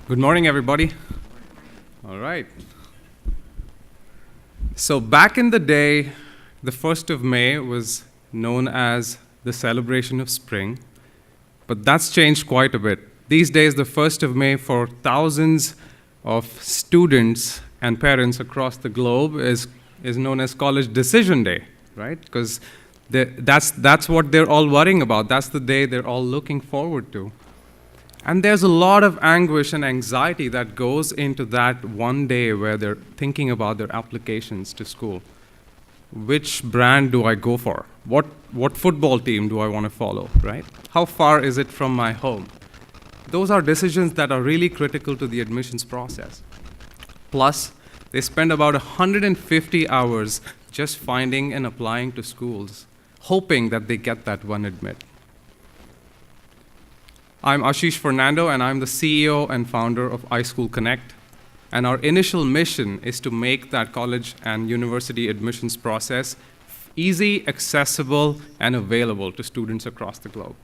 Good morning, everybody. All right. So back in the day, the 1st of May was known as the celebration of spring, but that's changed quite a bit. These days, the 1st of May for thousands of students and parents across the globe is known as College Decision Day, right? Because that's what they're all worrying about. That's the day they're all looking forward to. And there's a lot of anguish and anxiety that goes into that one day where they're thinking about their applications to school. Which brand do I go for? What football team do I want to follow, right? How far is it from my home? Those are decisions that are really critical to the admissions process. Plus, they spend about 150 hours just finding and applying to schools, hoping that they get that one admit. I'm Ashish Fernando, and I'm the CEO and founder of iSchoolConnect. And our initial mission is to make that college and university admissions process easy, accessible, and available to students across the globe.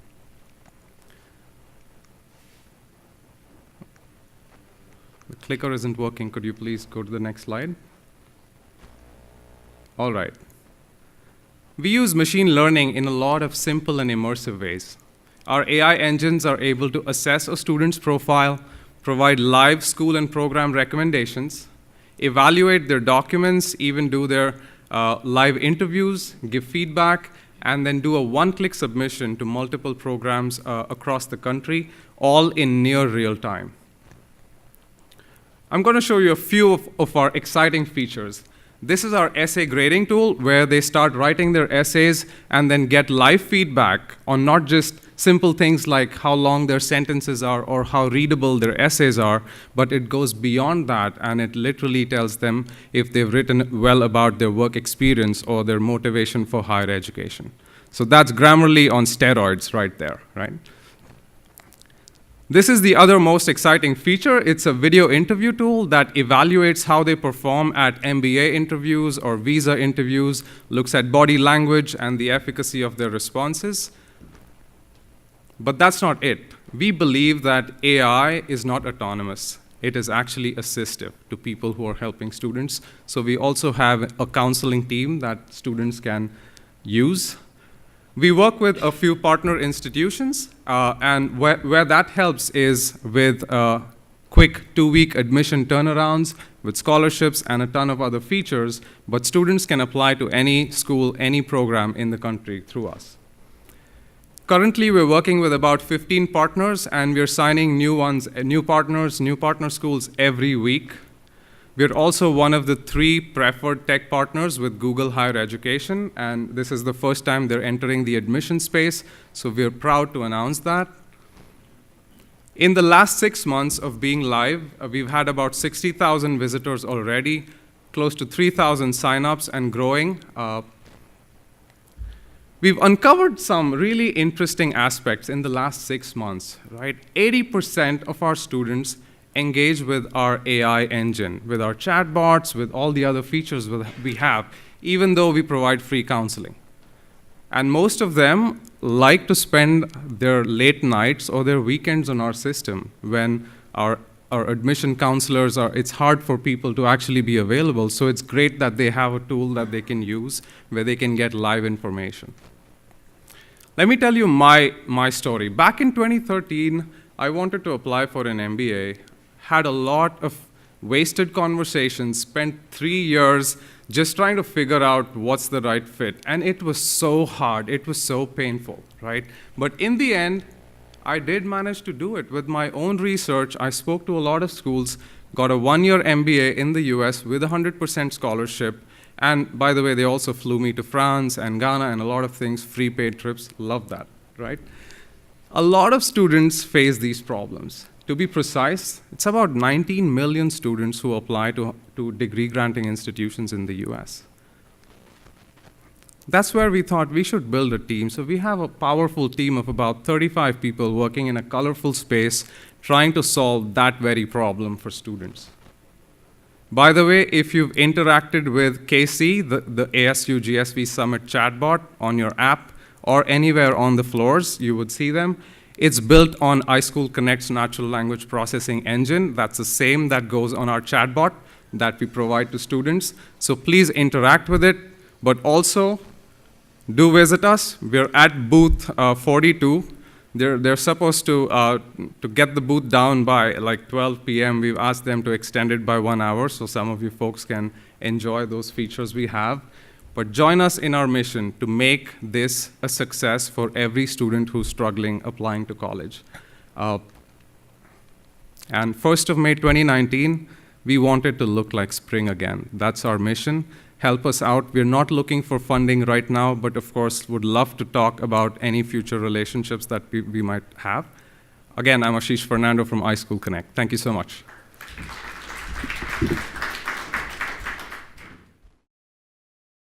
The clicker isn't working. Could you please go to the next slide? All right. We use machine learning in a lot of simple and immersive ways. Our AI engines are able to assess a student's profile, provide live school and program recommendations, evaluate their documents, even do their live interviews, give feedback, and then do a one-click submission to multiple programs across the country, all in near real time. I'm going to show you a few of our exciting features. This is our essay grading tool where they start writing their essays and then get live feedback on not just simple things like how long their sentences are or how readable their essays are, but it goes beyond that and it literally tells them if they've written well about their work experience or their motivation for higher education. So that's Grammarly on steroids right there, right? This is the other most exciting feature. It's a video interview tool that evaluates how they perform at MBA interviews or visa interviews, looks at body language and the efficacy of their responses. But that's not it. We believe that AI is not autonomous. It is actually assistive to people who are helping students. So we also have a counseling team that students can use. We work with a few partner institutions, and where that helps is with quick 2-week admission turnarounds, with scholarships and a ton of other features, but students can apply to any school, any program in the country through us. Currently, we're working with about 15 partners, and we're signing new partner schools every week. We're also one of the 3 preferred tech partners with Google Higher Education, and this is the first time they're entering the admission space, so we're proud to announce that. In the last 6 months of being live, we've had about 60,000 visitors already, close to 3,000 signups and growing. We've uncovered some really interesting aspects in the last 6 months, right? 80% of our students engage with our AI engine, with our chatbots, with all the other features we have, even though we provide free counseling. And most of them like to spend their late nights or their weekends on our system when our admission counselors it's hard for people to actually be available, so it's great that they have a tool that they can use where they can get live information. Let me tell you my story. Back in 2013, I wanted to apply for an MBA, had a lot of wasted conversations, spent 3 years just trying to figure out what's the right fit. And it was so hard, it was so painful, right? But in the end, I did manage to do it. With my own research, I spoke to a lot of schools, got a 1-year MBA in the US with 100% scholarship. And by the way, they also flew me to France and Ghana and a lot of things, free paid trips, love that, right? A lot of students face these problems. To be precise, it's about 19 million students who apply to degree granting institutions in the US. That's where we thought we should build a team. So we have a powerful team of about 35 people working in a colorful space, trying to solve that very problem for students. By the way, if you've interacted with KC, the ASU GSV Summit chatbot on your app or anywhere on the floors, you would see them. It's built on iSchoolConnect's natural language processing engine. That's the same that goes on our chatbot that we provide to students. So please interact with it, but also do visit us. We're at booth 42. They're supposed to get the booth down by like 12 p.m. We've asked them to extend it by 1 hour so some of you folks can enjoy those features we have. But join us in our mission to make this a success for every student who's struggling applying to college. And 1st of May 2019, we want it to look like spring again. That's our mission. Help us out. We're not looking for funding right now, but of course would love to talk about any future relationships that we might have. Again, I'm Ashish Fernando from iSchoolConnect. Thank you so much.